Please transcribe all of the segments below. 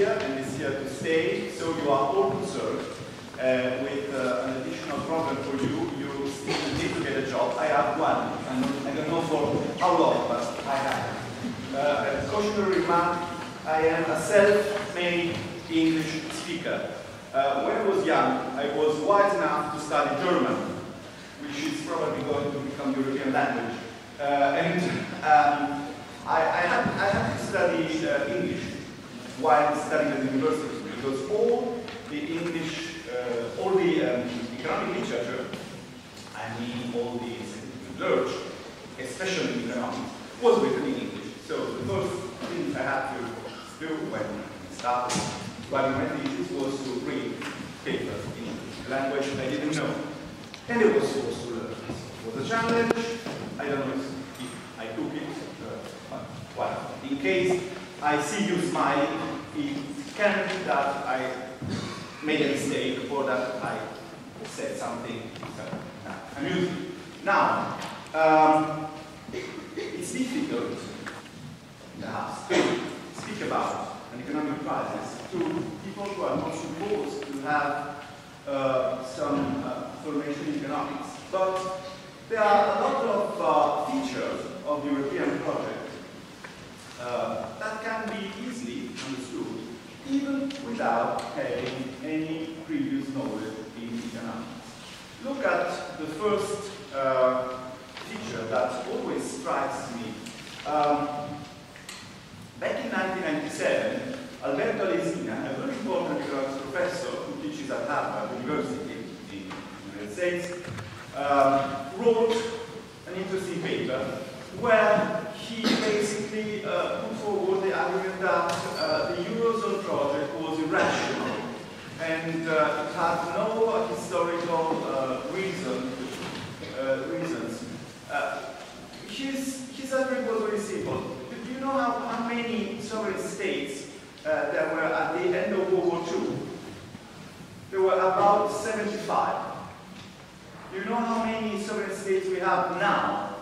here and is here to stay, so you are all concerned with an additional problem for you. You still need to get a job. I have one. I don't know for how long, but I have. A cautionary remark, I am a self-made English speaker. When I was young, I was wise enough to study German, which is probably going to become European language. I had to study English while studying at the university, because all the English, all the economic literature, I mean all the literature, especially in economics, was written in English. So the first thing I had to do when I started studying my thesis was to read papers in a language I didn't know. And it was supposed to learn. It was a challenge. I don't know if I took it. Well, in case I see you smiling, it can be that I made a mistake or that I said something amusing. Now, it's difficult perhaps to speak about an economic crisis to people who are not supposed to have some formation in economics. But there are a lot of features of the European project that can be easily understood, even without having any previous knowledge in economics. Look at the first feature that always strikes me. Back in 1997, Alberto, a very important economics professor who teaches at Harvard University in the United States, wrote an interesting paper where he basically put forward the argument that the Eurozone project was irrational and it had no historical reasons. His argument was very simple. Do you know how many sovereign states there were at the end of World War II? There were about 75. Do you know how many sovereign states we have now?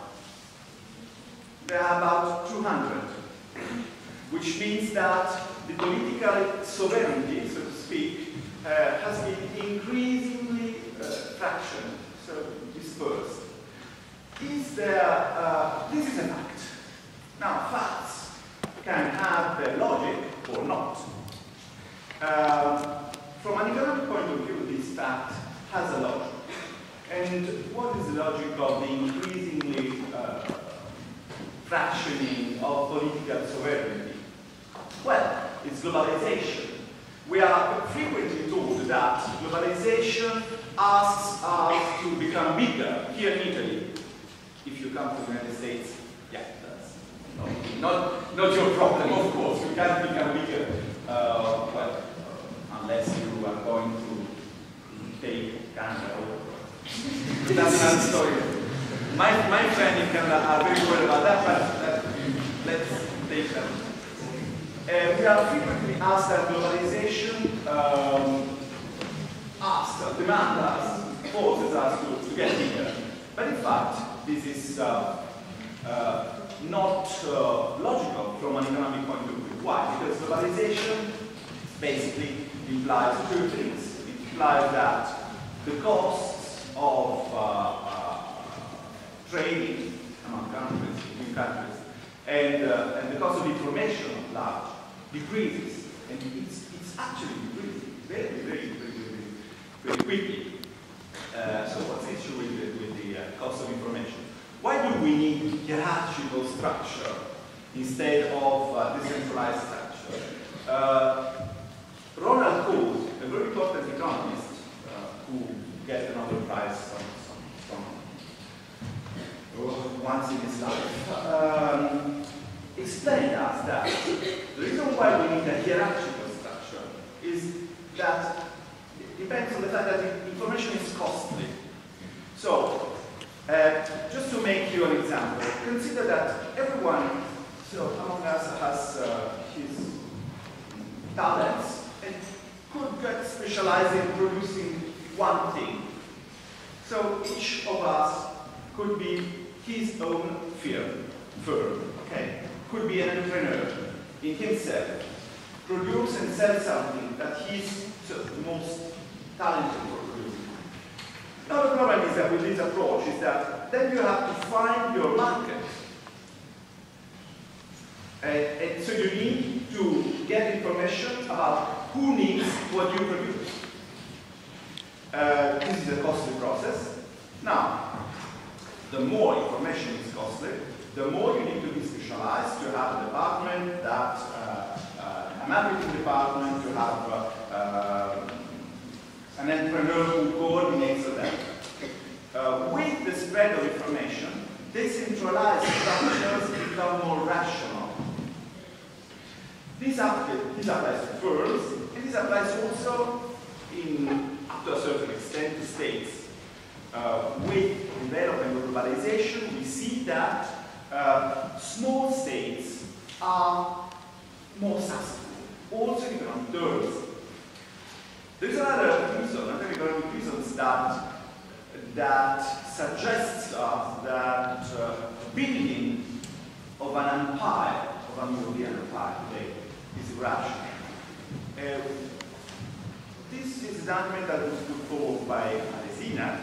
There are about 200. Which means that the political sovereignty, so to speak, has been increasingly fractioned, so dispersed. Is there, this is a fact. Now, facts can have their logic or not. From an economic point of view, this fact has a logic. And what is the logic of the increasingly fractioning of political sovereignty? Well, it's globalization. We are frequently told that globalization asks us to become bigger here in Italy. If you come to the United States, yeah, that's not your problem, of course. You can't become bigger, well, unless you are going to take Canada. That's another story. My friend in Canada are very worried about that, but let's take that. We are frequently asked that globalization demands us, forces us to get bigger. But in fact, this is not logical from an economic point of view. Why? Because globalization basically implies two things. It implies that the costs of trading among countries, between countries, and the cost of information at large decreases, and it's actually decreasing very quickly. So what's the issue with the cost of information? Why do we need hierarchical structure instead of decentralized structure? Ronald Coase, a very important economist who gets a Nobel Prize once in his life, explained us that the reason why we need a hierarchical structure is that it depends on the fact that information is costly. So, just to make you an example, consider that everyone among us has his talents and could get specialized in producing one thing. So each of us could be his own firm, okay? Could be an entrepreneur in himself. produce and sell something that he's the most talented for producing. Now the problem is that with this approach is that then you have to find your market. And so you need to get information about who needs what you produce. This is a costly process. Now, the more information is costly, the more you need to be specialized. You have a department that, a marketing department, you have an entrepreneur who coordinates them. With the spread of information, decentralized structures become more rational. This applies to firms, and this applies also up to a certain extent to states. With development of globalization, we see that small states are more successful, also in economic terms. There's another economic reasons that suggests us that building of an empire, of an European empire today, is irrational. This is an argument that was put forward by Alesina,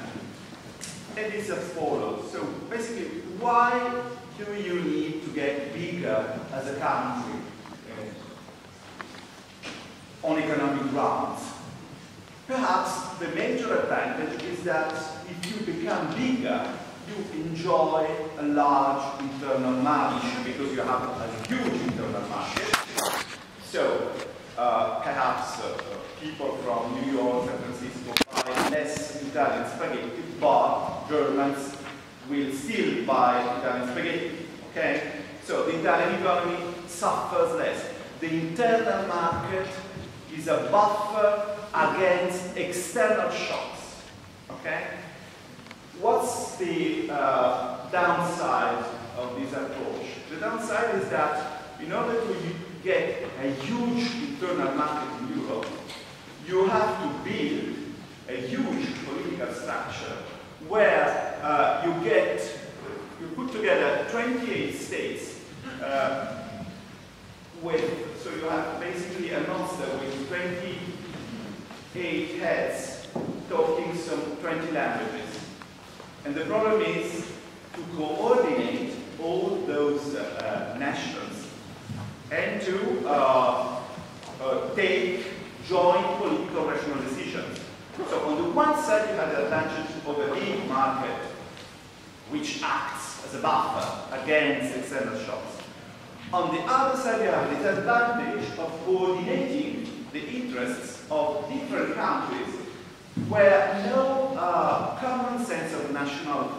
and it's as follows. So basically, why do you need to get bigger as a country on economic grounds? Perhaps the major advantage is that if you become bigger, you enjoy a large internal market because you have a huge internal market. So perhaps people from New York, San Francisco buy less Italian spaghetti, but Germans will still buy Italian spaghetti. Okay? So the Italian economy suffers less. The internal market is a buffer against external shocks. Okay? What's the downside of this approach? The downside is that in order to get a huge internal market in Europe, you have to build a huge political structure where you put together 28 states so you have basically a monster with 28 heads talking some 20 languages. And the problem is to coordinate all those nations and to take joint political rational decisions. So on the one side you have the advantage of a big market which acts as a buffer against external shocks. On the other side you have the advantage of coordinating the interests of different countries where no common sense of national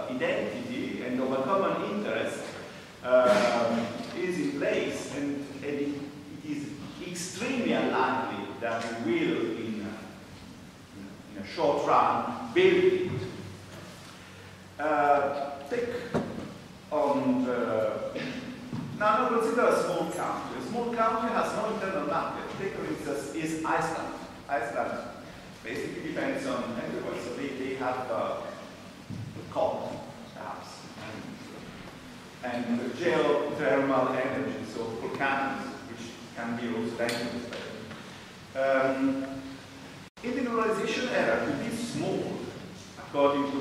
identity and of a common interest is in place, and it is extremely unlikely that we will, in a short run, build it. Now consider a small country. A small country has no internal market. Take for instance is Iceland. Iceland basically depends on everywhere. So they have coal, perhaps, and geothermal energy, so volcanoes, which can be also dangerous. In the globalization era, to be small, according to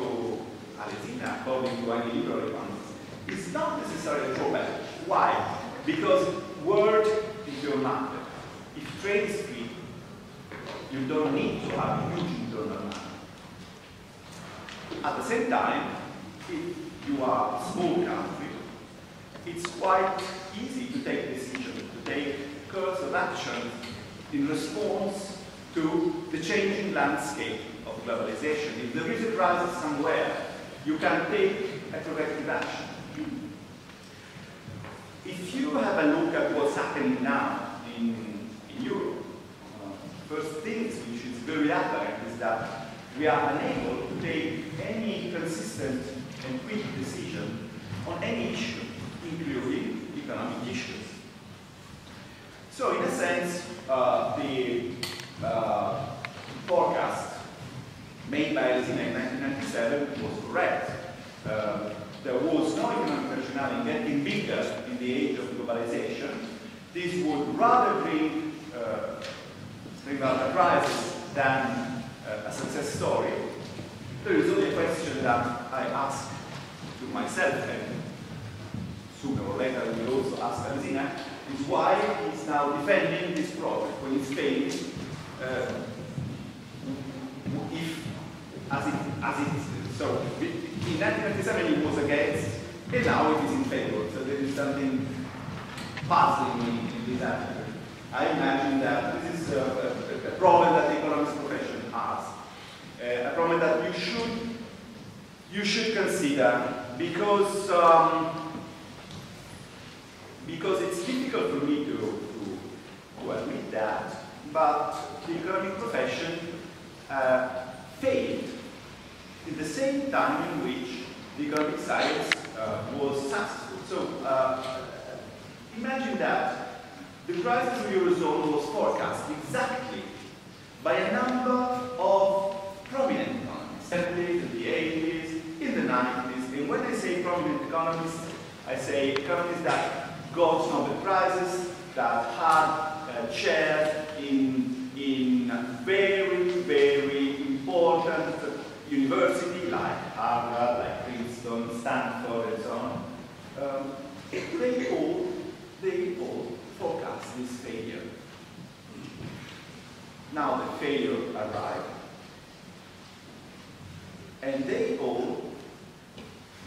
Alesina, according to any liberal economists, is not necessarily a drawback. Why? Because world is your market. If trade is free, you don't need to have a huge internal market. At the same time, if you are a small country, it's quite easy to take decisions, to take course of action in response to the changing landscape of globalization. If there is a crisis somewhere, you can take a corrective action. If you have a look at what's happening now in Europe, first things which is very apparent is that we are unable to take any consistent and quick decision on any issue, including economic issues. So in a sense, the forecast made by Alesina in 1997 was correct. There was no economic rationale in getting bigger in the age of globalization. This would rather bring about a crisis than a success story. There is only a question that I ask to myself, and sooner or later I will also ask Alzina, is why he's now defending this project when it's failing, so in 1997 he was against, and now it is in favor. So there is something puzzling in this attitude. I imagine that this is a problem that the economics profession has, a problem that you should consider because it's difficult for me to admit that, but the economic profession failed in the same time in which the economic science was successful. So imagine that the crisis of the Eurozone was forecast exactly by a number of prominent economists, in the 80s, in the 90s, and when I say prominent economists, I say economists that got Nobel Prizes, that had a chair in very, very important university like Harvard, like Princeton, Stanford, and so on. They all forecast this failure. Now the failure arrived, and they all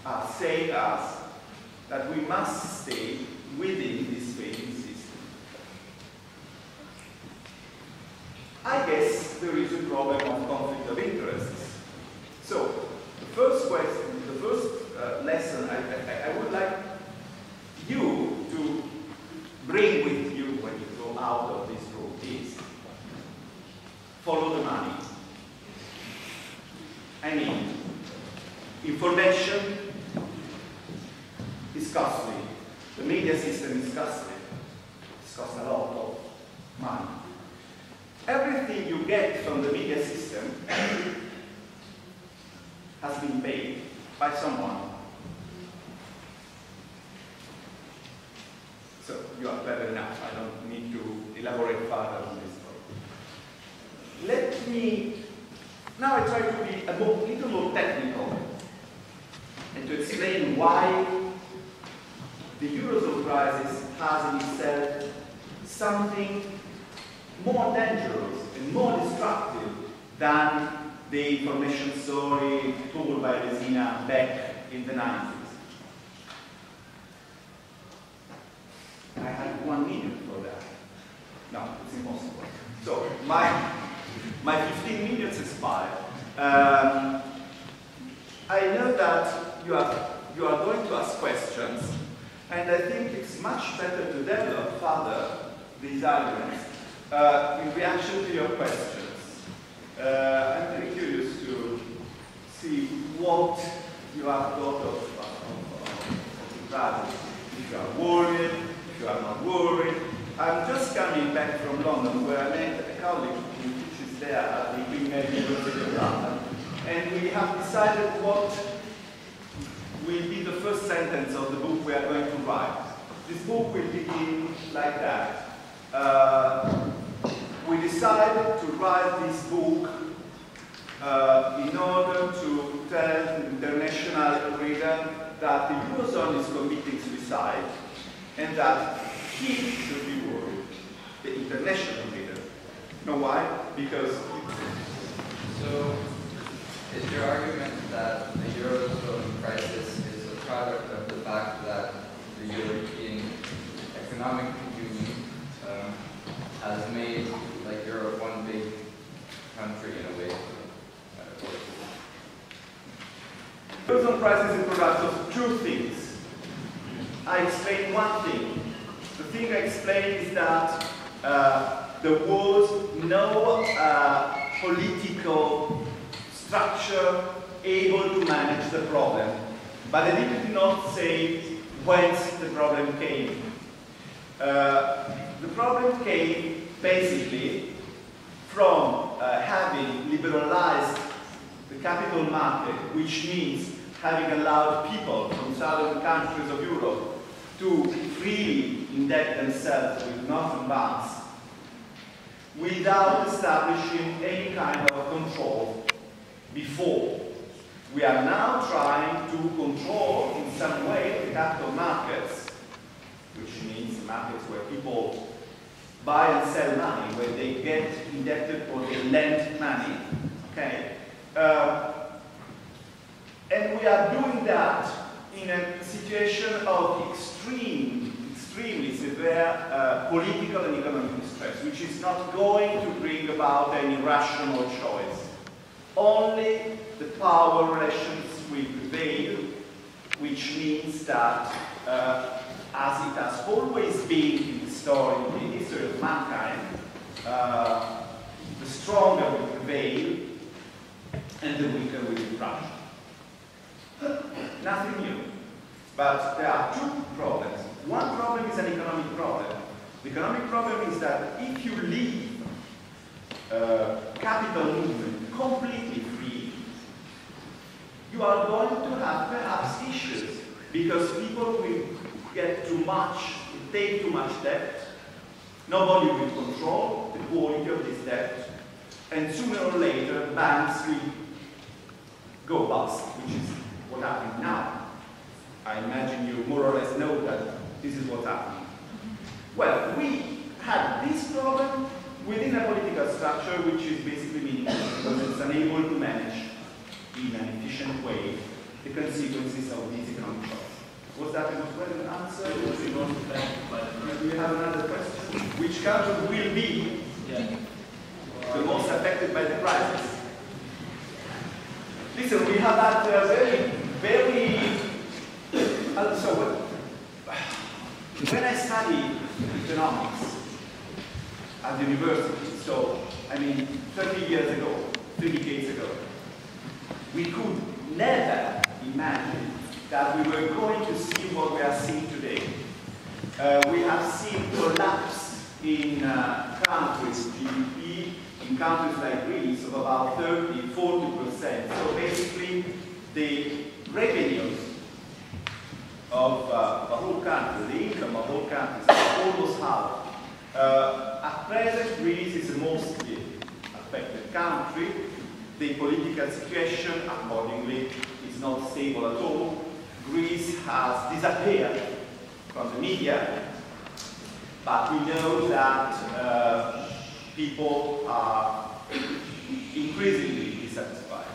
are saying us that we must stay within this failing system. I guess there is a problem of conflict of interests. So the first question, the first lesson I would like you to bring with you when you go out of this room is follow the money. I mean, information is costly. The media system is costly. It costs a lot of money. Everything you get from the media system has been paid by someone. So you are clever enough. I don't need to elaborate further on this point. Let me now I try to be a little more technical and to explain why the Eurozone crisis has in itself something more dangerous and more destructive than the information story told by Resina back in the 90s. I had 1 minute for that. No, it's impossible. So my 15 minutes expired. I know that you are going to ask questions, and I think it's much better to develop further these arguments in reaction to your questions. I'm very curious to see what you have thought of the crisis. If you are worried, if you are not worried. I'm just coming back from London, where I met a colleague who teaches there at the Queen Mary University of London, and we have decided what will be the first sentence of the book we are going to write. This book will begin like that. We decided to write this book in order to tell the international reader that the Eurozone is committing suicide and that he should be worried, the international reader. Know why? Because... So, is your argument that the Eurozone crisis is a product of the fact that the European Economic Union has made like Europe one big country in a way? The Eurozone crisis is a product of two things. I explained one thing. The thing I explained is that there was no political structure able to manage the problem. But I did not say whence the problem came. The problem came basically from having liberalized the capital market, which means having allowed people from southern countries of Europe to freely indebt themselves with northern banks without establishing any kind of control before. We are now trying to control in some way the capital markets, which means markets where people buy and sell money, where they get indebted or they lend money, okay? And we are doing that in a situation of extremely severe political and economic distress, which is not going to bring about any rational choice. Only the power relations will prevail, which means that, as it has always been in the story, in the history of mankind, the stronger will prevail and the weaker will be crushed. Nothing new. But there are two problems. One problem is an economic problem. The economic problem is that if you leave capital movement completely free, you are going to have perhaps issues because people will get too much, take too much debt, nobody will control the quality of this debt, and sooner or later banks will go bust, which is what happened now. I imagine you more or less know that this is what's happening. Well, we had this problem within a political structure which is basically meaningless because it's unable to manage in an efficient way the consequences of these economic shocks. Was that an answer? Do you have another question? Which country will be the most affected by the crisis? Listen, we have had when I studied economics at the university, so I mean 30 years ago, 3 decades ago, we could never imagine that we were going to see what we are seeing today. We have seen collapse in countries' GDP, in countries like Greece, of about 30–40%. So basically, the revenues of the whole country, the income of whole countries, are almost half. At present, Greece is the mostly affected country. The political situation, accordingly, is not stable at all. Greece has disappeared from the media, but we know that people are increasingly dissatisfied.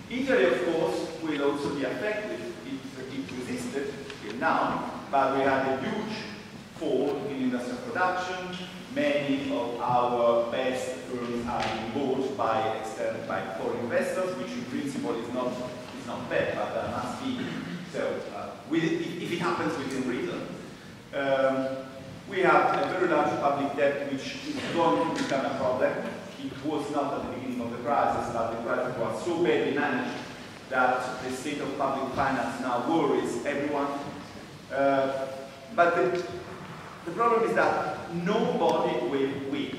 Italy, of course, will also be affected. It resisted till now, but we had a huge fall in industrial production. Many of our best firms are being bought by foreign investors, which in principle is not bad, but there must be. So, if it happens within reason, we have a very large public debt, which is going to become a problem. It was not at the beginning of the crisis, but the crisis was so badly managed that the state of public finance now worries everyone. But the problem is that nobody will win.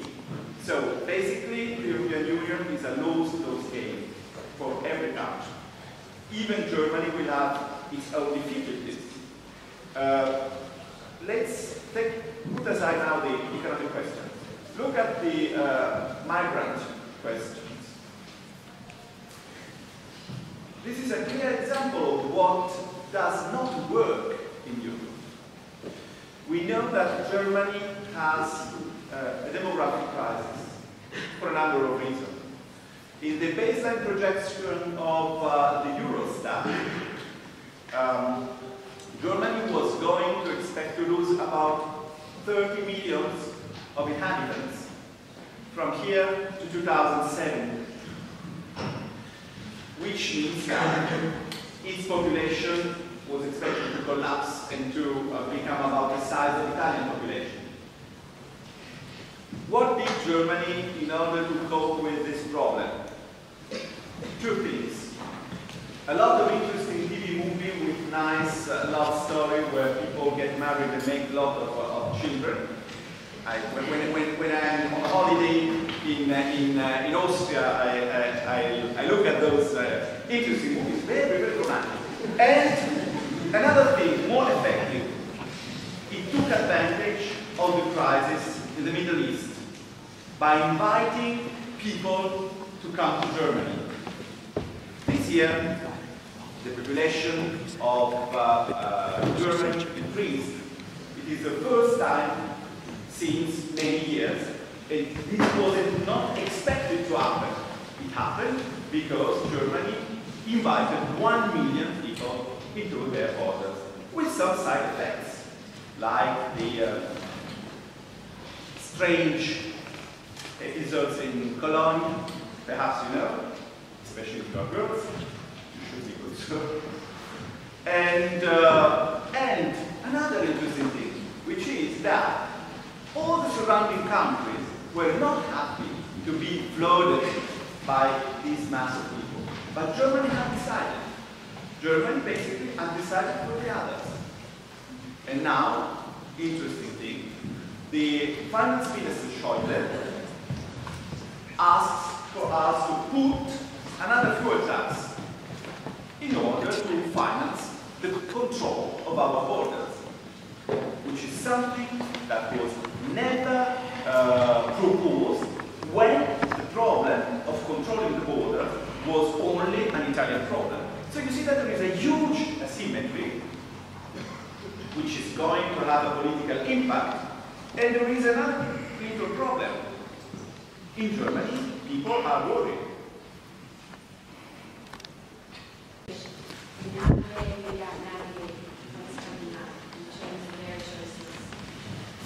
So basically, the European Union is a lose-lose game for every country. Even Germany will have its own difficulties. Let's put aside now the economic question. Look at the migrant questions. This is a clear example of what does not work in Europe. We know that Germany has a demographic crisis for a number of reasons. In the baseline projection of the Eurostat, Germany was going to expect to lose about 30 million of inhabitants from here to 2007, which means that its population was expected to collapse and to become about the size of the Italian population. What did Germany in order to cope with this problem? Two things. A lot of interesting TV movie with nice love story where people get married and make a lot of children. When I'm on holiday in Austria, I look at those interesting movies, very, very romantic. And another thing, more effective, it took advantage of the crisis in the Middle East. by inviting people to come to Germany. This year, the population of Germany increased. It is the first time since many years, and this was not expected to happen. It happened because Germany invited 1 million people into their borders, with some side effects, like the strange episodes in Cologne, perhaps you know, especially if you are girls, you should be good so. And another interesting thing, which is that all the surrounding countries were not happy to be flooded by this mass of people. But Germany had decided. Germany basically had decided for the others. And now, interesting thing, the Finance Minister Schäuble asks for us to put another fuel tax in order to finance the control of our borders, which is something that was never proposed when the problem of controlling the border was only an Italian problem. So you see that there is a huge asymmetry which is going to have a political impact, and there is another little problem. In Germany, people are worried.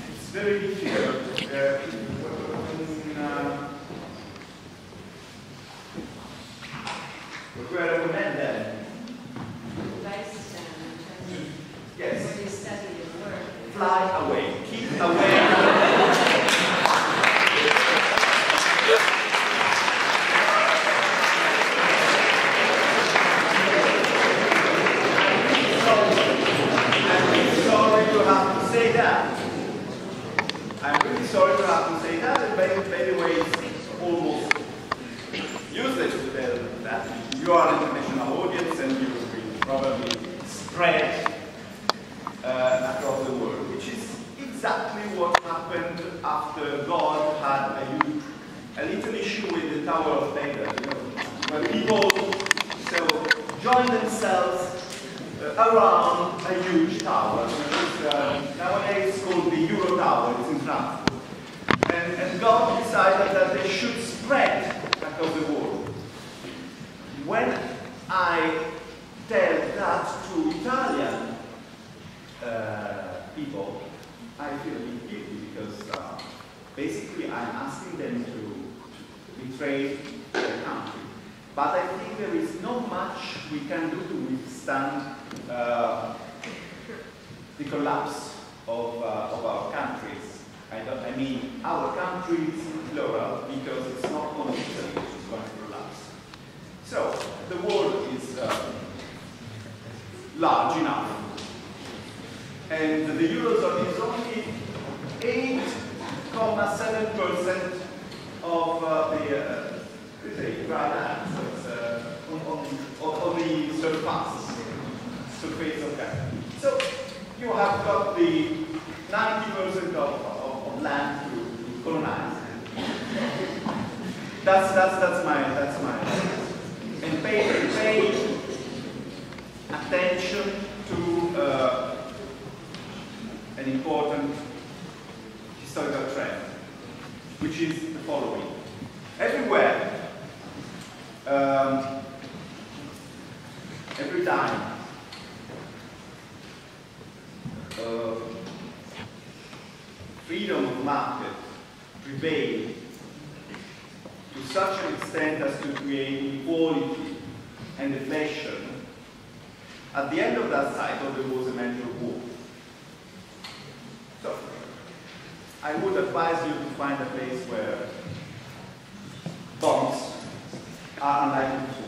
It's very difficult. What do I recommend then? Yes. Where you study and work. Fly away. Keep away. I'm really sorry to have to say that, and by the way, it's almost useless to tell that you are an international audience and you will probably spread across the world, which is exactly what happened after God had a little issue with the Tower of Babel, you know, where people joined themselves around a huge tower, which is nowadays called the Euro Tower. It's in France. And God decided that they should spread across the world. When I tell that to Italian people, I feel a bit guilty because basically I'm asking them to betray their country. But I think there is not much we can do to withstand the collapse of our countries. I mean our countries plural, because it's not only Italy which is going to collapse. So the world is large enough, and the Eurozone is only 8.7% of the dry land, so it's on the surface of country. So you have got the 90% of land to colonize. That's my and pay attention to an important historical trend, which is the following. Everywhere, every time freedom of market prevailed to such an extent as to create inequality and deflation, at the end of that cycle there was a major war. So, I would advise you to find a place where bombs are unlikely to